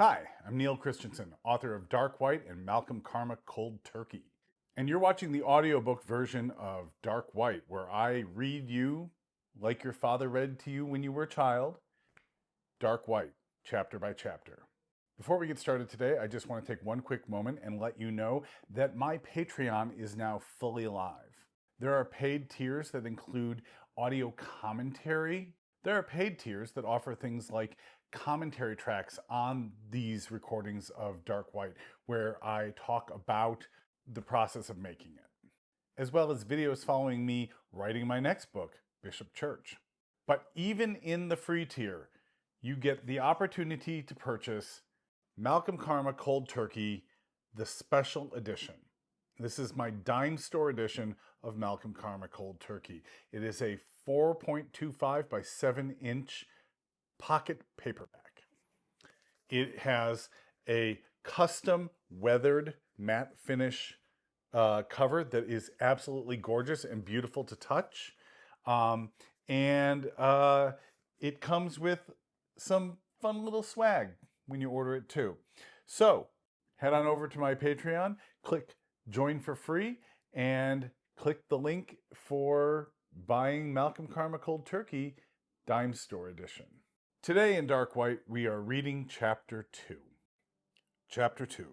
Hi, I'm Neil Christensen, author of Dark White and Malcolm Karma Cold Turkey. And you're watching the audiobook version of Dark White, where I read you, like your father read to you when you were a child, Dark White, chapter by chapter. Before we get started today, I just want to take one quick moment and let you know that my Patreon is now fully live. There are paid tiers that include audio commentary. There are paid tiers that offer things like commentary tracks on these recordings of Dark White, where I talk about the process of making it, as well as videos following me writing my next book, Bishop Church. But even in the free tier, you get the opportunity to purchase Malcolm Karma Cold Turkey, the special edition. This is my dime store edition of Malcolm Karma Cold Turkey. It is a 4.25 by 7-inch pocket paperback. It has a custom weathered matte finish cover that is absolutely gorgeous and beautiful to touch. Um, and it comes with some fun little swag when you order it too. So head on over to my Patreon, click join for free, and click the link for buying Malcolm Karma Cold Turkey Dime Store Edition. Today in Dark White, we are reading Chapter 2. Chapter 2,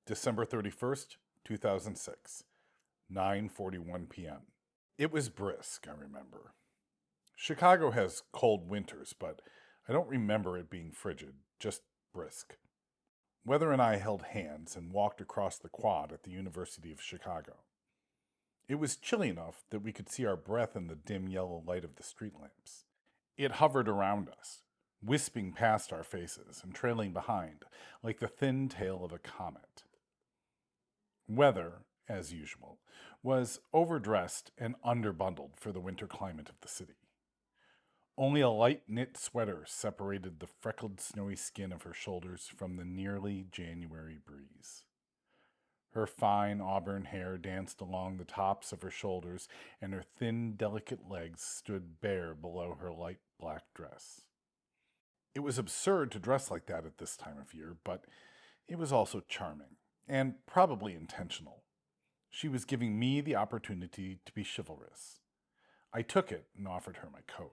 December 31st, 2006, 9:41 p.m. It was brisk, I remember. Chicago has cold winters, but I don't remember it being frigid, just brisk. Weather and I held hands and walked across the quad at the University of Chicago. It was chilly enough that we could see our breath in the dim yellow light of the street lamps. It hovered around us, wisping past our faces and trailing behind like the thin tail of a comet. Weather, as usual, was overdressed and underbundled for the winter climate of the city. Only a light knit sweater separated the freckled, snowy skin of her shoulders from the nearly January breeze. Her fine auburn hair danced along the tops of her shoulders, and her thin, delicate legs stood bare below her light black dress. It was absurd to dress like that at this time of year, but it was also charming, and probably intentional. She was giving me the opportunity to be chivalrous. I took it and offered her my coat.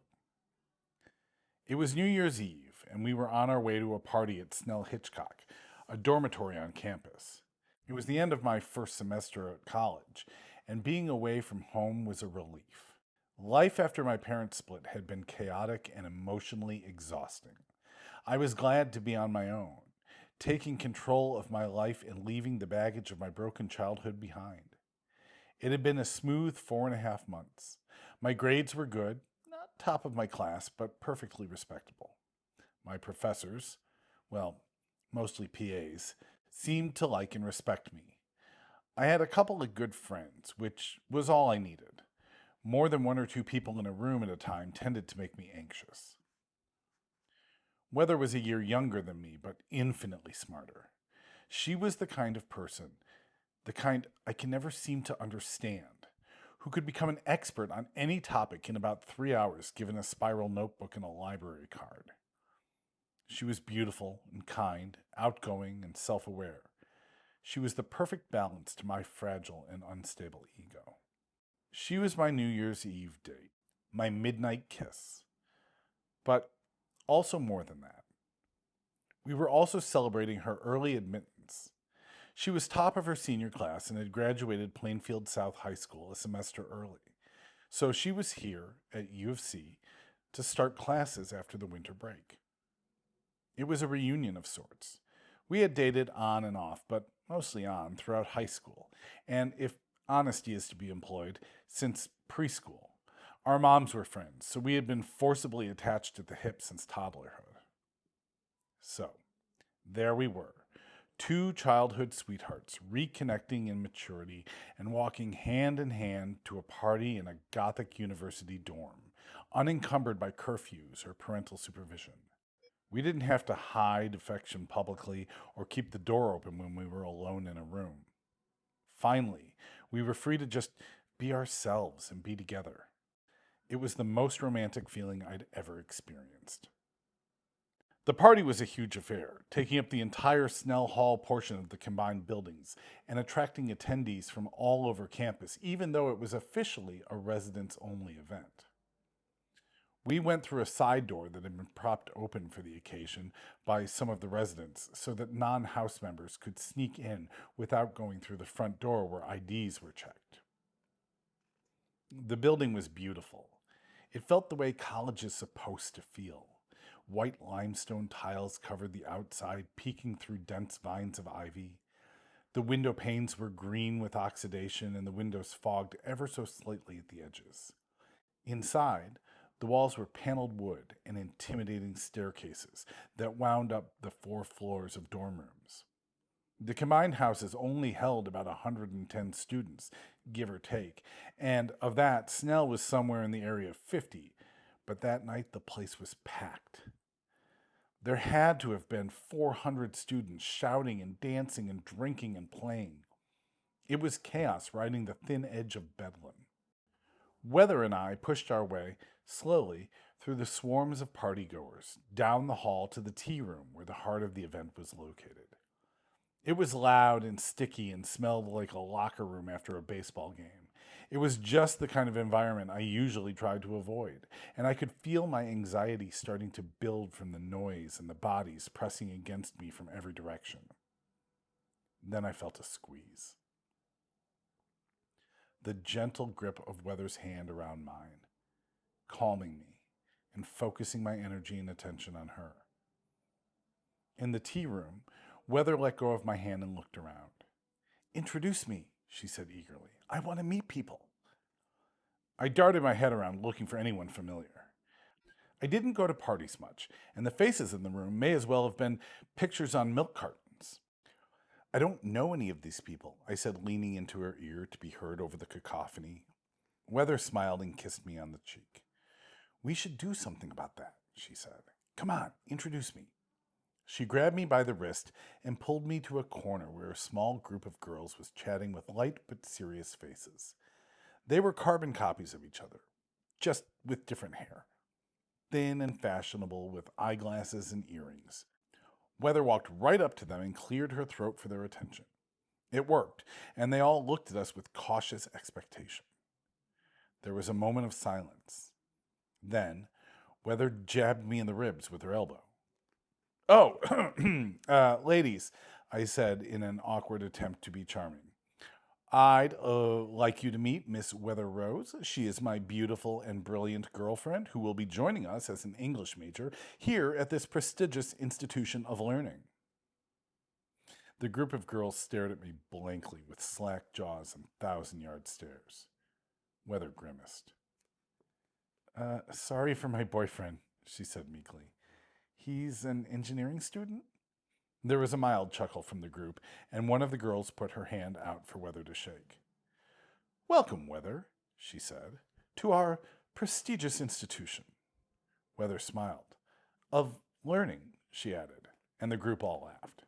It was New Year's Eve, and we were on our way to a party at Snell Hitchcock, a dormitory on campus. It was the end of my first semester at college, and being away from home was a relief. Life after my parents' split had been chaotic and emotionally exhausting. I was glad to be on my own, taking control of my life and leaving the baggage of my broken childhood behind. It had been a smooth 4.5 months. My grades were good, not top of my class, but perfectly respectable. My professors, well, mostly PAs, seemed to like and respect me. I had a couple of good friends, which was all I needed. More than one or two people in a room at a time tended to make me anxious. Weather was a year younger than me, but infinitely smarter. She was the kind of person, the kind I can never seem to understand, who could become an expert on any topic in about 3 hours given a spiral notebook and a library card. She was beautiful and kind, outgoing and self-aware. She was the perfect balance to my fragile and unstable ego. She was my New Year's Eve date, my midnight kiss. But also more than that. We were also celebrating her early admittance. She was top of her senior class and had graduated Plainfield South High School a semester early. So she was here at U of C to start classes after the winter break. It was a reunion of sorts. We had dated on and off, but mostly on, throughout high school, and if honesty is to be employed, since preschool. Our moms were friends, so we had been forcibly attached at the hip since toddlerhood. So, there we were, two childhood sweethearts reconnecting in maturity and walking hand in hand to a party in a Gothic university dorm, unencumbered by curfews or parental supervision. We didn't have to hide affection publicly or keep the door open when we were alone in a room. Finally, we were free to just be ourselves and be together. It was the most romantic feeling I'd ever experienced. The party was a huge affair, taking up the entire Snell Hall portion of the combined buildings and attracting attendees from all over campus, even though it was officially a residents-only event. We went through a side door that had been propped open for the occasion by some of the residents so that non-house members could sneak in without going through the front door where IDs were checked. The building was beautiful. It felt the way college is supposed to feel. White limestone tiles covered the outside, peeking through dense vines of ivy. The window panes were green with oxidation, and the windows fogged ever so slightly at the edges. Inside, the walls were paneled wood and intimidating staircases that wound up the 4 floors of dorm rooms. The combined houses only held about 110 students, give or take, and of that, Snell was somewhere in the area of 50, but that night the place was packed. There had to have been 400 students shouting and dancing and drinking and playing. It was chaos riding the thin edge of bedlam. Weather and I pushed our way, slowly, through the swarms of partygoers, down the hall to the tea room where the heart of the event was located. It was loud and sticky and smelled like a locker room after a baseball game. It was just the kind of environment I usually tried to avoid, and I could feel my anxiety starting to build from the noise and the bodies pressing against me from every direction. Then I felt a squeeze. The gentle grip of Weather's hand around mine, calming me and focusing my energy and attention on her. In the tea room, Weather let go of my hand and looked around. "Introduce me," she said eagerly. "I want to meet people." I darted my head around looking for anyone familiar. I didn't go to parties much, and the faces in the room may as well have been pictures on milk cartons. "I don't know any of these people," I said, leaning into her ear to be heard over the cacophony. Weather smiled and kissed me on the cheek. "We should do something about that," she said. "Come on, introduce me." She grabbed me by the wrist and pulled me to a corner where a small group of girls was chatting with light but serious faces. They were carbon copies of each other, just with different hair. Thin and fashionable, with eyeglasses and earrings. Weather walked right up to them and cleared her throat for their attention. It worked, and they all looked at us with cautious expectation. There was a moment of silence. Then, Weather jabbed me in the ribs with her elbow. "Oh, ladies," I said in an awkward attempt to be charming. "I'd like you to meet Miss Weather Rose. She is my beautiful and brilliant girlfriend who will be joining us as an English major here at this prestigious institution of learning." The group of girls stared at me blankly with slack jaws and thousand-yard stares. Weather grimaced. "Sorry for my boyfriend," she said meekly. "He's an engineering student?" There was a mild chuckle from the group, and one of the girls put her hand out for Weather to shake. "Welcome, Weather," she said, "to our prestigious institution." Weather smiled. "Of learning," she added, and the group all laughed.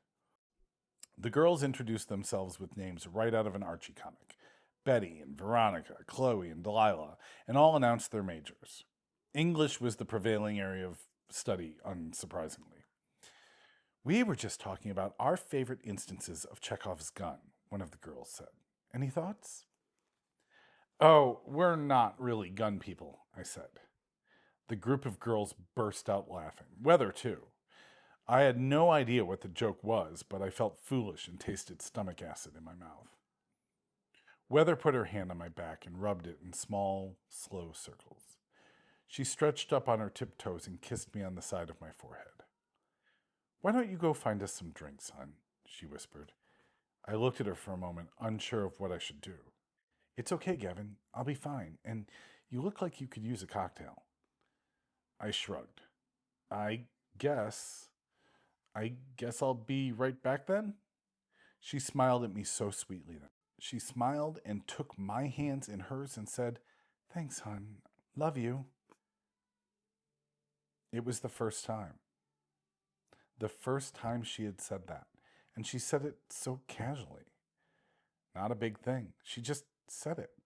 The girls introduced themselves with names right out of an Archie comic. Betty and Veronica, Chloe and Delilah, and all announced their majors. English was the prevailing area of study, unsurprisingly. "We were just talking about our favorite instances of Chekhov's gun," one of the girls said. "Any thoughts?" "Oh, we're not really gun people," I said. The group of girls burst out laughing. Weather, too. I had no idea what the joke was, but I felt foolish and tasted stomach acid in my mouth. Weather put her hand on my back and rubbed it in small, slow circles. She stretched up on her tiptoes and kissed me on the side of my forehead. "Why don't you go find us some drinks, hon?" she whispered. I looked at her for a moment, unsure of what I should do. "It's okay, Gavin. I'll be fine, and you look like you could use a cocktail." I shrugged. I guess I'll be right back then?" She smiled at me so sweetly then. She smiled and took my hands in hers and said, "Thanks, hon. Love you." It was the first time. The first time she had said that, and she said it so casually. Not a big thing. She just said it.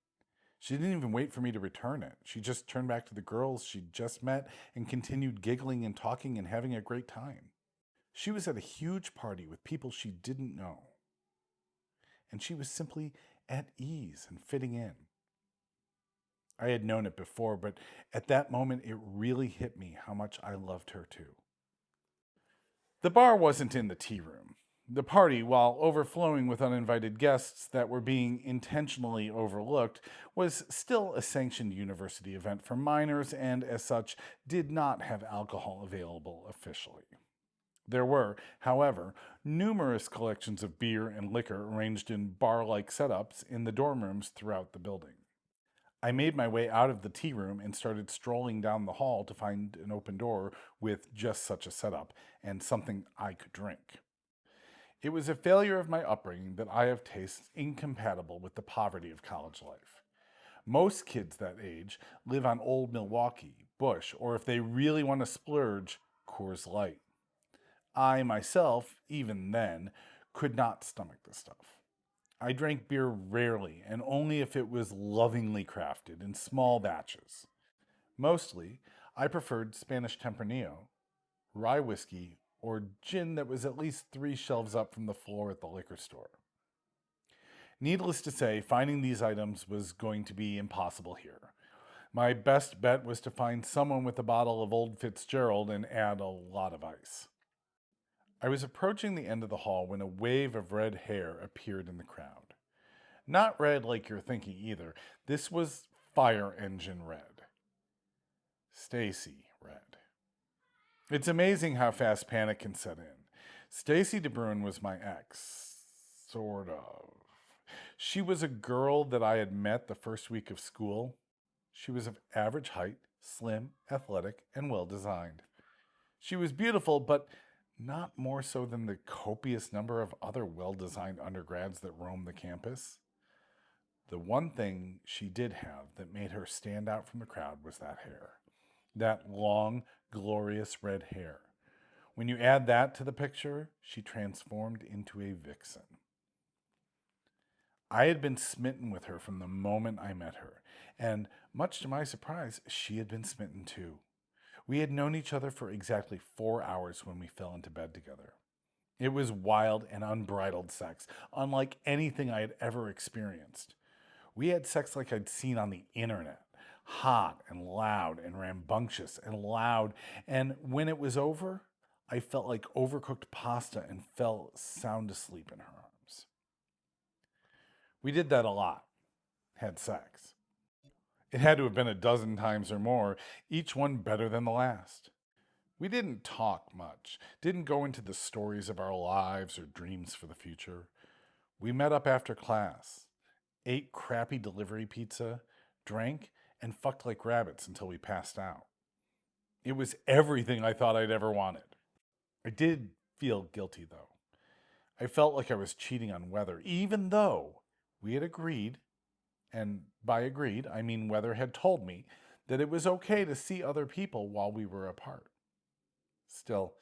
She didn't even wait for me to return it. She just turned back to the girls she'd just met and continued giggling and talking and having a great time. She was at a huge party with people she didn't know, and she was simply at ease and fitting in. I had known it before, but at that moment it really hit me how much I loved her too. The bar wasn't in the tea room. The party, while overflowing with uninvited guests that were being intentionally overlooked, was still a sanctioned university event for minors and, as such, did not have alcohol available officially. There were, however, numerous collections of beer and liquor arranged in bar-like setups in the dorm rooms throughout the building. I made my way out of the tea room and started strolling down the hall to find an open door with just such a setup and something I could drink. It was a failure of my upbringing that I have tastes incompatible with the poverty of college life. Most kids that age live on Old Milwaukee, Busch, or if they really want to splurge, Coors Light. I myself, even then, could not stomach this stuff. I drank beer rarely and only if it was lovingly crafted in small batches. Mostly, I preferred Spanish Tempranillo, rye whiskey, or gin that was at least 3 shelves up from the floor at the liquor store. Needless to say, finding these items was going to be impossible here. My best bet was to find someone with a bottle of Old Fitzgerald and add a lot of ice. I was approaching the end of the hall when a wave of red hair appeared in the crowd. Not red like you're thinking either. This was fire engine red. Stacy red. It's amazing how fast panic can set in. Stacy DeBruin was my ex. Sort of. She was a girl that I had met the first week of school. She was of average height, slim, athletic, and well-designed. She was beautiful, but not more so than the copious number of other well-designed undergrads that roam the campus. The one thing she did have that made her stand out from the crowd was that hair. That long, glorious red hair. When you add that to the picture, she transformed into a vixen. I had been smitten with her from the moment I met her, and much to my surprise, she had been smitten too. We had known each other for exactly 4 hours when we fell into bed together. It was wild and unbridled sex, unlike anything I had ever experienced. We had sex like I'd seen on the internet, hot and loud and rambunctious and loud, and when it was over, I felt like overcooked pasta and fell sound asleep in her arms. We did that a lot, had sex. It had to have been a dozen times or more, each one better than the last. We didn't talk much, didn't go into the stories of our lives or dreams for the future. We met up after class, ate crappy delivery pizza, drank, and fucked like rabbits until we passed out. It was everything I thought I'd ever wanted. I did feel guilty, though. I felt like I was cheating on Weather, even though we had agreed, and by agreed, I mean Weather had told me, that it was okay to see other people while we were apart. Still,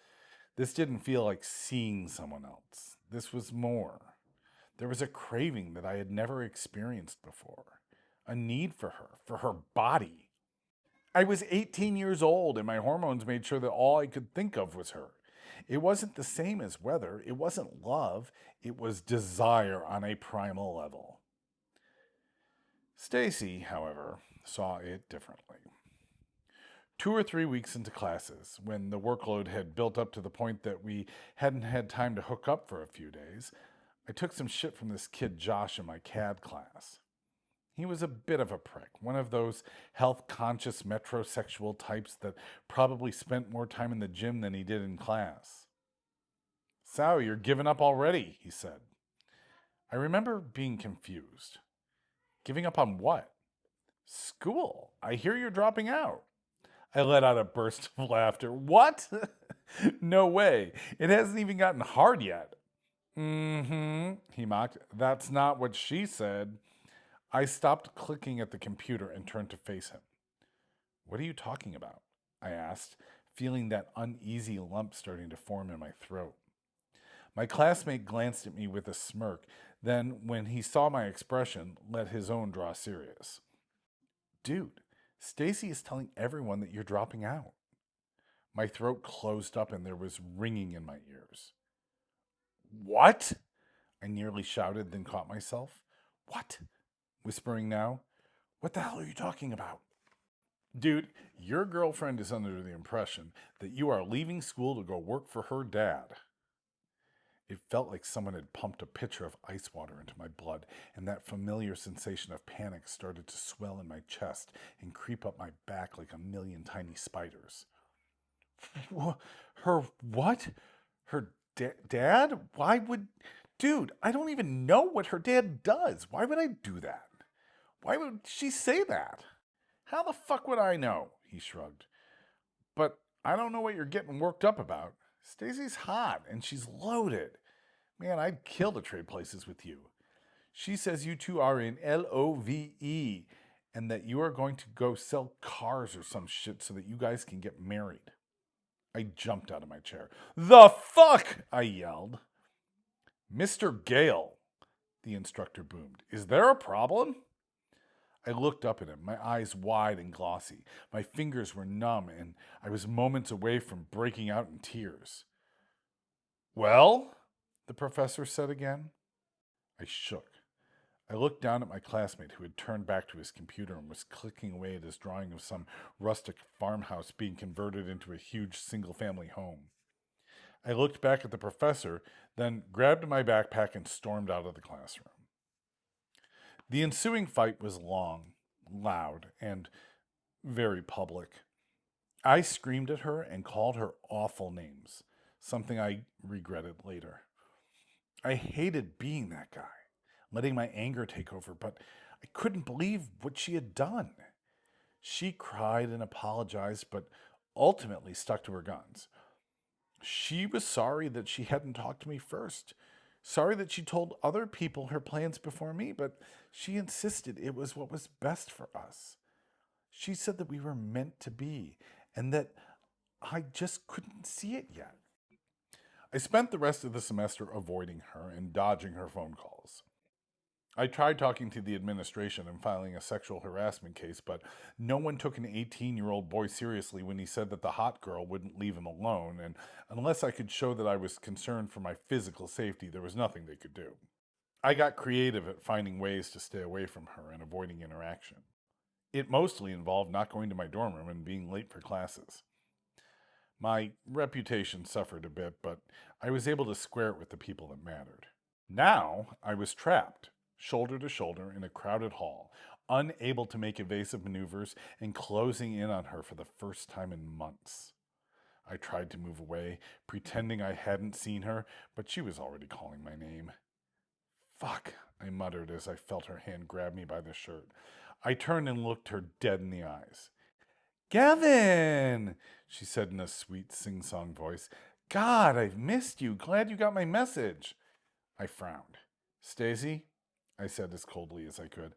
this didn't feel like seeing someone else. This was more. There was a craving that I had never experienced before. A need for her body. I was 18 years old and my hormones made sure that all I could think of was her. It wasn't the same as Weather. It wasn't love. It was desire on a primal level. Stacy, however, saw it differently. 2 or 3 weeks into classes, when the workload had built up to the point that we hadn't had time to hook up for a few days, I took some shit from this kid Josh in my CAD class. He was a bit of a prick, one of those health-conscious metrosexual types that probably spent more time in the gym than he did in class. "So, you're giving up already," he said. I remember being confused. Giving up on what? School. I hear you're dropping out. I let out a burst of laughter. What? No way. It hasn't even gotten hard yet. He mocked. That's not what she said. I stopped clicking at the computer and turned to face him. What are you talking about? I asked, feeling that uneasy lump starting to form in my throat. My classmate glanced at me with a smirk, then, when he saw my expression, let his own draw serious. Dude, Stacy is telling everyone that you're dropping out. My throat closed up and there was ringing in my ears. What? I nearly shouted, then caught myself. What? Whispering now. What the hell are you talking about? Dude, your girlfriend is under the impression that you are leaving school to go work for her dad. It felt like someone had pumped a pitcher of ice water into my blood, and that familiar sensation of panic started to swell in my chest and creep up my back like a million tiny spiders. Her what? Her dad? Why would... Dude, I don't even know what her dad does. Why would I do that? Why would she say that? How the fuck would I know? He shrugged. But I don't know what you're getting worked up about. Stacy's hot and she's loaded. Man, I'd kill to trade places with you. She says you two are in LOVE and that you are going to go sell cars or some shit so that you guys can get married. I jumped out of my chair. The fuck? I yelled. Mr. Gale, the instructor boomed. Is there a problem? I looked up at him, my eyes wide and glossy. My fingers were numb, and I was moments away from breaking out in tears. Well, the professor said again. I shook. I looked down at my classmate who had turned back to his computer and was clicking away at his drawing of some rustic farmhouse being converted into a huge single-family home. I looked back at the professor, then grabbed my backpack and stormed out of the classroom. The ensuing fight was long, loud, and very public. I screamed at her and called her awful names, something I regretted later. I hated being that guy, letting my anger take over, but I couldn't believe what she had done. She cried and apologized, but ultimately stuck to her guns. She was sorry that she hadn't talked to me first. Sorry that she told other people her plans before me, but she insisted it was what was best for us. She said that we were meant to be, and that I just couldn't see it yet. I spent the rest of the semester avoiding her and dodging her phone calls. I tried talking to the administration and filing a sexual harassment case, but no one took an 18-year-old boy seriously when he said that the hot girl wouldn't leave him alone, and unless I could show that I was concerned for my physical safety, there was nothing they could do. I got creative at finding ways to stay away from her and avoiding interaction. It mostly involved not going to my dorm room and being late for classes. My reputation suffered a bit, but I was able to square it with the people that mattered. Now I was trapped, shoulder to shoulder in a crowded hall, unable to make evasive maneuvers and closing in on her for the first time in months. I tried to move away, pretending I hadn't seen her, but she was already calling my name. Fuck, I muttered as I felt her hand grab me by the shirt. I turned and looked her dead in the eyes. Gavin, she said in a sweet sing-song voice. God, I've missed you. Glad you got my message. I frowned. Stacy, I said as coldly as I could,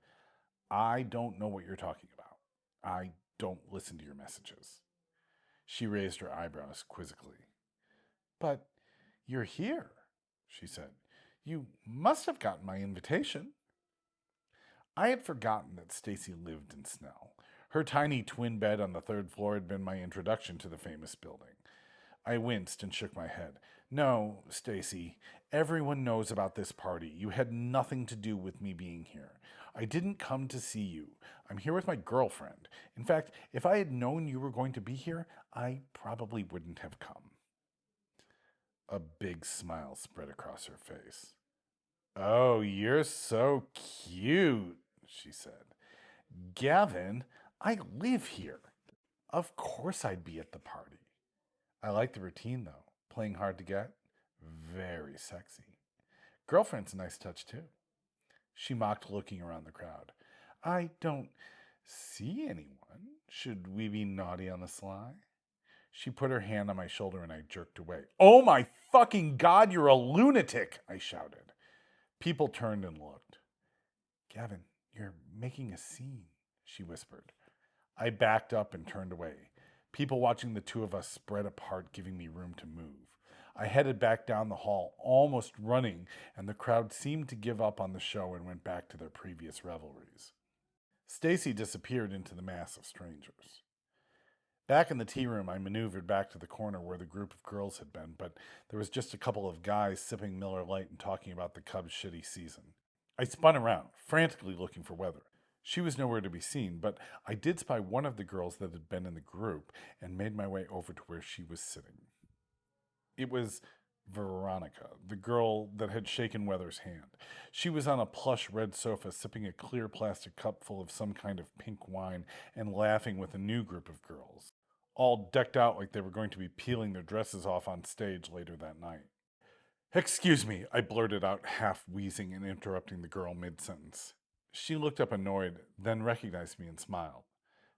I don't know what you're talking about. I don't listen to your messages. She raised her eyebrows quizzically. But you're here, she said. You must have gotten my invitation. I had forgotten that Stacy lived in Snell. Her tiny twin bed on the third floor had been my introduction to the famous building. I winced and shook my head. No, Stacy, everyone knows about this party. You had nothing to do with me being here. I didn't come to see you. I'm here with my girlfriend. In fact, if I had known you were going to be here, I probably wouldn't have come. A big smile spread across her face. Oh, you're so cute, she said. Gavin, I live here. Of course I'd be at the party. I like the routine, though. Playing hard to get. Very sexy. Girlfriend's a nice touch, too. She mocked, looking around the crowd. I don't see anyone. Should we be naughty on the sly? She put her hand on my shoulder and I jerked away. Oh my fucking God, you're a lunatic, I shouted. People turned and looked. Gavin, you're making a scene, she whispered. I backed up and turned away. People watching the two of us spread apart, giving me room to move. I headed back down the hall, almost running, and the crowd seemed to give up on the show and went back to their previous revelries. Stacy disappeared into the mass of strangers. Back in the tea room, I maneuvered back to the corner where the group of girls had been, but there was just a couple of guys sipping Miller Lite and talking about the Cubs' shitty season. I spun around, frantically looking for Weather. She was nowhere to be seen, but I did spy one of the girls that had been in the group and made my way over to where she was sitting. It was Veronica, the girl that had shaken Weather's hand. She was on a plush red sofa, sipping a clear plastic cup full of some kind of pink wine and laughing with a new group of girls, all decked out like they were going to be peeling their dresses off on stage later that night. "Excuse me," I blurted out, half wheezing and interrupting the girl mid-sentence. She looked up annoyed, then recognized me and smiled.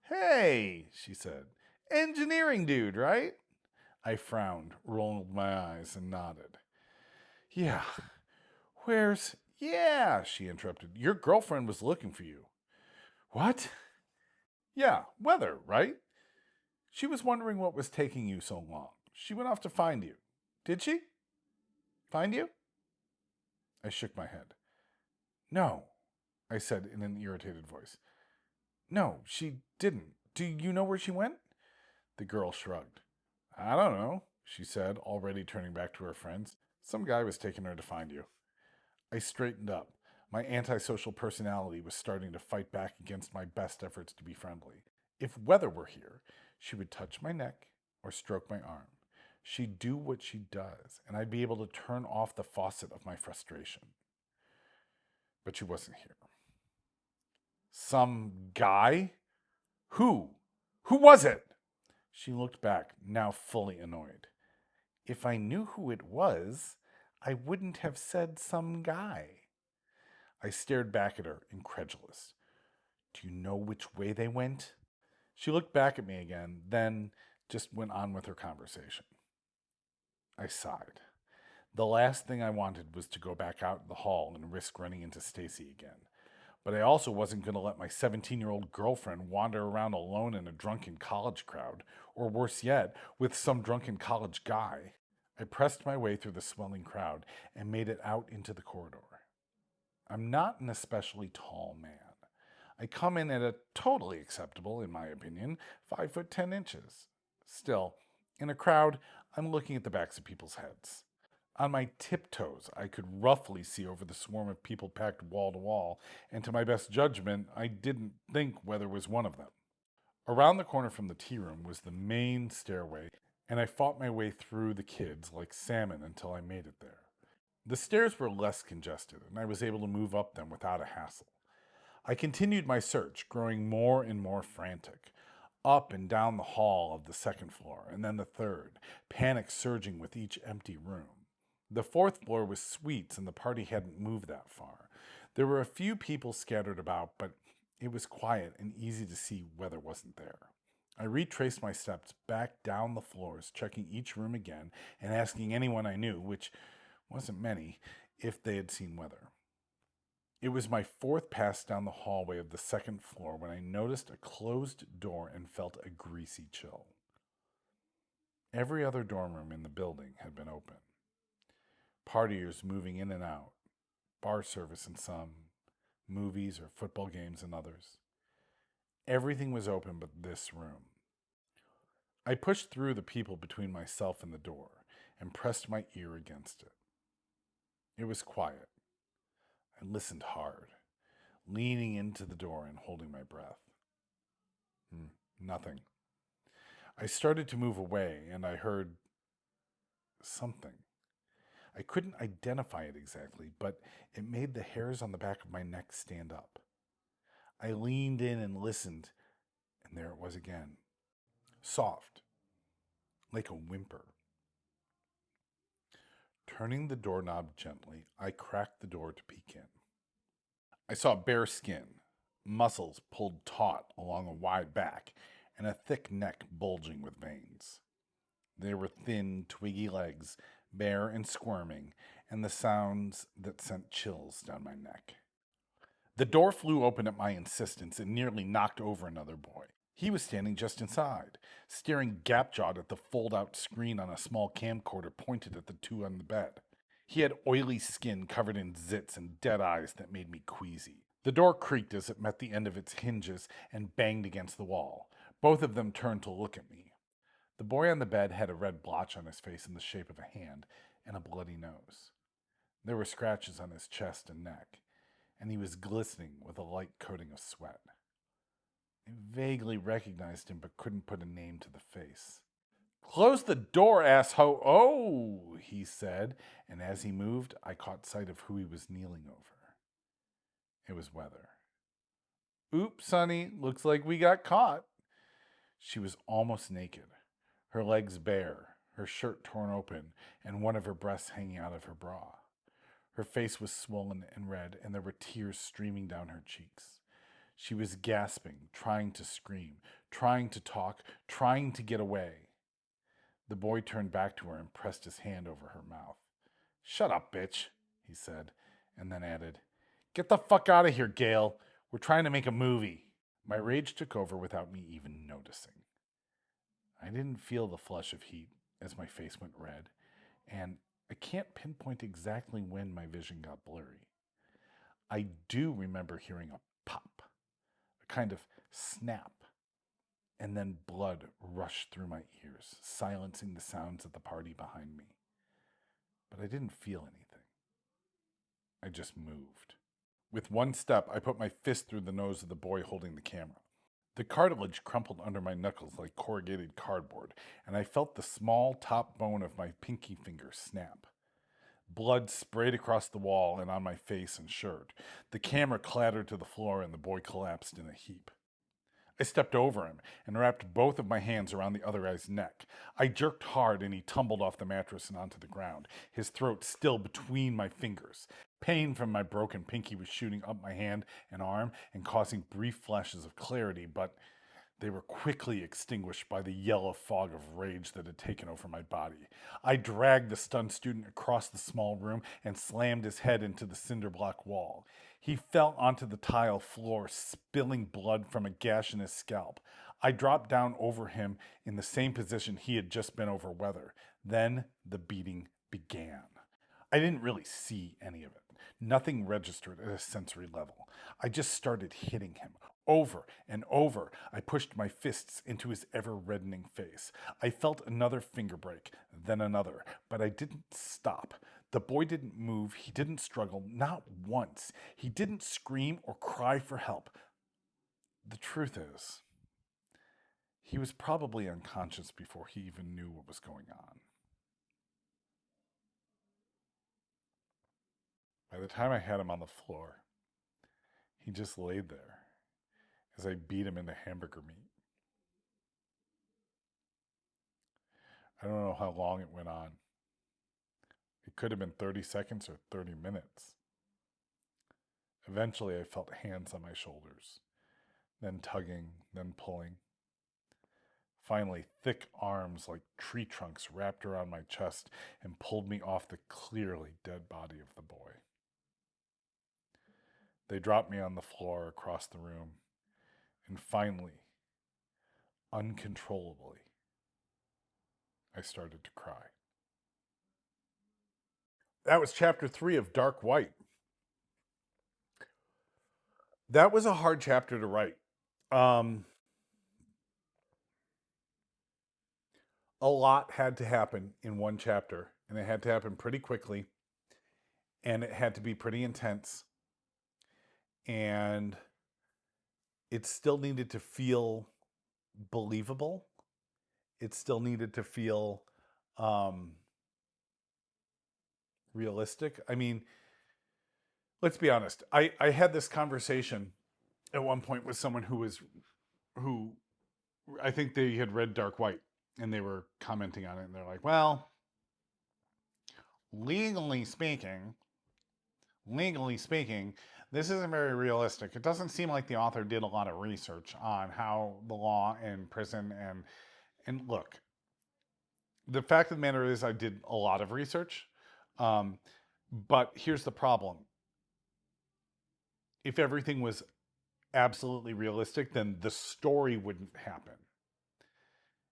"Hey," she said. "Engineering dude, right?" I frowned, rolled my eyes, and nodded. "Yeah. Where's—" "Yeah," she interrupted. "Your girlfriend was looking for you." "What?" "Yeah, Weather, right? She was wondering what was taking you so long. She went off to find you. Did she? Find you?" I shook my head. "No," I said in an irritated voice. "No, she didn't. Do you know where she went?" The girl shrugged. "I don't know," she said, already turning back to her friends. "Some guy was taking her to find you." I straightened up. My antisocial personality was starting to fight back against my best efforts to be friendly. If Weather were here, she would touch my neck or stroke my arm. She'd do what she does, and I'd be able to turn off the faucet of my frustration. But she wasn't here. "Some guy? Who? Who was it?" She looked back, now fully annoyed. "If I knew who it was, I wouldn't have said some guy." I stared back at her, incredulous. "Do you know which way they went?" She looked back at me again, then just went on with her conversation. I sighed. The last thing I wanted was to go back out in the hall and risk running into Stacy again. But I also wasn't going to let my 17-year-old girlfriend wander around alone in a drunken college crowd, or worse yet, with some drunken college guy. I pressed my way through the swelling crowd and made it out into the corridor. I'm not an especially tall man. I come in at a totally acceptable, in my opinion, 5'10". Still, in a crowd, I'm looking at the backs of people's heads. On my tiptoes, I could roughly see over the swarm of people packed wall to wall, and to my best judgment, I didn't think Weather was one of them. Around the corner from the tea room was the main stairway, and I fought my way through the kids like salmon until I made it there. The stairs were less congested, and I was able to move up them without a hassle. I continued my search, growing more and more frantic. Up and down the hall of the second floor, and then the third, panic surging with each empty room. The fourth floor was suites, and the party hadn't moved that far. There were a few people scattered about, but it was quiet and easy to see Weather wasn't there. I retraced my steps back down the floors, checking each room again and asking anyone I knew, which wasn't many, if they had seen Weather. It was my fourth pass down the hallway of the second floor when I noticed a closed door and felt a greasy chill. Every other dorm room in the building had been open. Partiers moving in and out, bar service in some, movies or football games in others. Everything was open but this room. I pushed through the people between myself and the door and pressed my ear against it. It was quiet. I listened hard, leaning into the door and holding my breath. Nothing. I started to move away, and I heard something. I couldn't identify it exactly, but it made the hairs on the back of my neck stand up. I leaned in and listened, and there it was again. Soft, like a whimper. Turning the doorknob gently, I cracked the door to peek in. I saw bare skin, muscles pulled taut along a wide back, and a thick neck bulging with veins. There were thin, twiggy legs, bare and squirming, and the sounds that sent chills down my neck. The door flew open at my insistence and nearly knocked over another boy. He was standing just inside, staring gap-jawed at the fold-out screen on a small camcorder pointed at the two on the bed. He had oily skin covered in zits and dead eyes that made me queasy. The door creaked as it met the end of its hinges and banged against the wall. Both of them turned to look at me. The boy on the bed had a red blotch on his face in the shape of a hand and a bloody nose. There were scratches on his chest and neck, and he was glistening with a light coating of sweat. I vaguely recognized him but couldn't put a name to the face. "Close the door, asshole!" "Oh," he said, and as he moved, I caught sight of who he was kneeling over. It was Weather. "Oops, sonny, looks like we got caught." She was almost naked, her legs bare, her shirt torn open, and one of her breasts hanging out of her bra. Her face was swollen and red, and there were tears streaming down her cheeks. She was gasping, trying to scream, trying to talk, trying to get away. The boy turned back to her and pressed his hand over her mouth. "Shut up, bitch," he said, and then added, "Get the fuck out of here, Gail. We're trying to make a movie." My rage took over without me even noticing. I didn't feel the flush of heat as my face went red, and I can't pinpoint exactly when my vision got blurry. I do remember hearing a pop, a kind of snap, and then blood rushed through my ears, silencing the sounds at the party behind me. But I didn't feel anything. I just moved. With one step, I put my fist through the nose of the boy holding the camera. The cartilage crumpled under my knuckles like corrugated cardboard, and I felt the small top bone of my pinky finger snap. Blood sprayed across the wall and on my face and shirt. The camera clattered to the floor and the boy collapsed in a heap. I stepped over him and wrapped both of my hands around the other guy's neck. I jerked hard and he tumbled off the mattress and onto the ground, his throat still between my fingers. Pain from my broken pinky was shooting up my hand and arm and causing brief flashes of clarity, but they were quickly extinguished by the yellow fog of rage that had taken over my body. I dragged the stunned student across the small room and slammed his head into the cinder block wall. He fell onto the tile floor, spilling blood from a gash in his scalp. I dropped down over him in the same position he had just been over Weather. Then the beating began. I didn't really see any of it. Nothing registered at a sensory level. I just started hitting him. Over and over, I pushed my fists into his ever-reddening face. I felt another finger break, then another, but I didn't stop. The boy didn't move, he didn't struggle, not once. He didn't scream or cry for help. The truth is, he was probably unconscious before he even knew what was going on. By the time I had him on the floor, he just laid there as I beat him into hamburger meat. I don't know how long it went on. It could have been 30 seconds or 30 minutes. Eventually, I felt hands on my shoulders, then tugging, then pulling. Finally, thick arms like tree trunks wrapped around my chest and pulled me off the clearly dead body of the boy. They dropped me on the floor across the room, and finally, uncontrollably, I started to cry. That was chapter 3 of Dark White. That was a hard chapter to write. A lot had to happen in one chapter, and it had to happen pretty quickly, and it had to be pretty intense, and it still needed to feel believable. It still needed to feel realistic. I mean, let's be honest. I had this conversation at one point with someone who I think they had read Dark White, and they were commenting on it, and they're like, well, legally speaking, this isn't very realistic. It doesn't seem like the author did a lot of research on how the law in prison and look, the fact of the matter is I did a lot of research, but here's the problem. If everything was absolutely realistic, then the story wouldn't happen.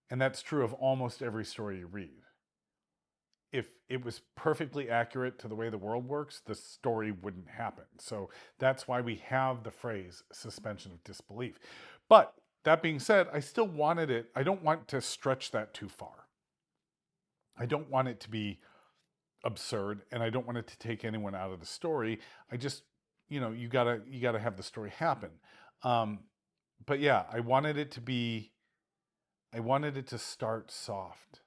And that's true of almost every story you read. if it was perfectly accurate to the way the world works, the story wouldn't happen. So that's why we have the phrase suspension of disbelief. But that being said, I still wanted it. I don't want to stretch that too far. I don't want it to be absurd, and I don't want it to take anyone out of the story. I just, you gotta have the story happen. But yeah, I wanted it to start soft.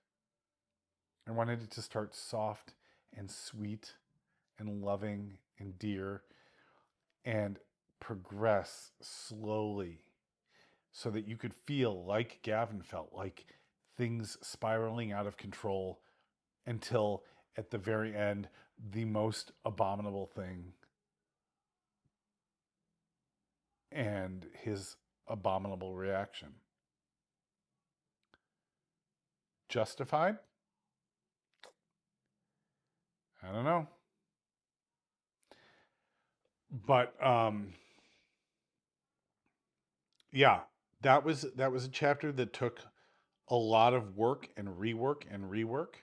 I wanted it to start soft and sweet and loving and dear and progress slowly so that you could feel like Gavin felt, like things spiraling out of control until at the very end, the most abominable thing and his abominable reaction. Justified? I don't know. But yeah, that was a chapter that took a lot of work and rework and rework.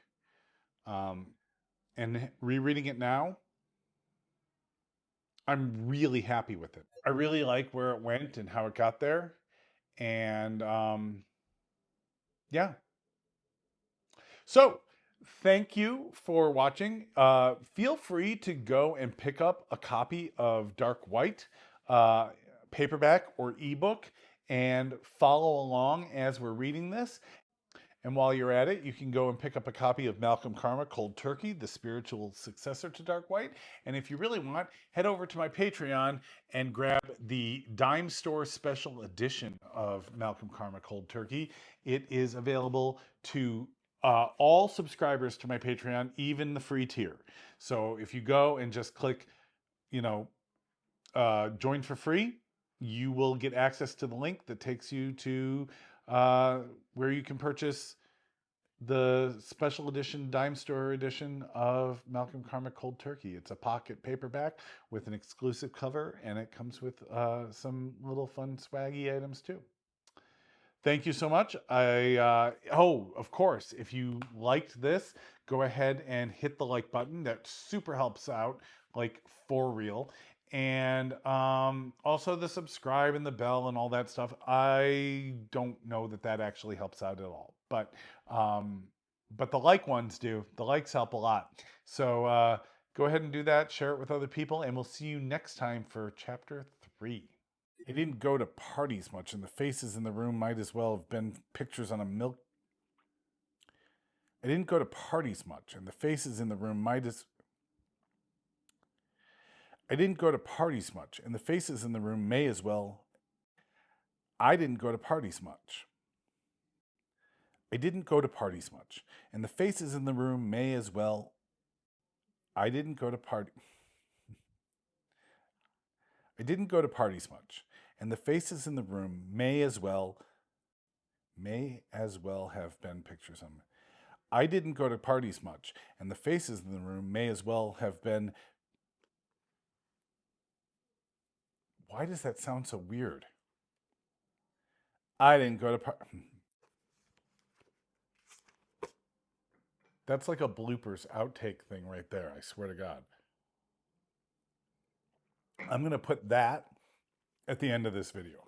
And rereading it now, I'm really happy with it. I really like where it went and how it got there. And yeah. So thank you for watching. Feel free to go and pick up a copy of Dark White, paperback or ebook, and follow along as we're reading this. And while you're at it, you can go and pick up a copy of Malcolm Karma Cold Turkey, the spiritual successor to Dark White. And if you really want, head over to my Patreon and grab the Dime Store special edition of Malcolm Karma Cold Turkey. It is available to all subscribers to my Patreon, even the free tier. So if you go and just click, join for free, you will get access to the link that takes you to where you can purchase the special edition Dime Store edition of Malcolm Karma Cold Turkey. It's a pocket paperback with an exclusive cover, and it comes with some little fun swaggy items too. Thank you so much. Of course, if you liked this, go ahead and hit the like button. That super helps out, like for real. And also the subscribe and the bell and all that stuff. I don't know that actually helps out at all, but the like ones do. The likes help a lot. So go ahead and do that. Share it with other people, and we'll see you next time for chapter 3. I didn't go to parties much, and the faces in the room might as well have been pictures on a milk. I didn't go to parties much, and the faces in the room might as. I didn't go to parties much, and the faces in the room may as well. I didn't go to parties much. I didn't go to parties much, and the faces in the room may as well. I didn't go to party. I didn't go to parties much, and the faces in the room may as well have been pictures on me. I didn't go to parties much, and the faces in the room may as well have been. Why does that sound so weird? I didn't go to That's like a bloopers outtake thing right there, I swear to God. I'm going to put that at the end of this video.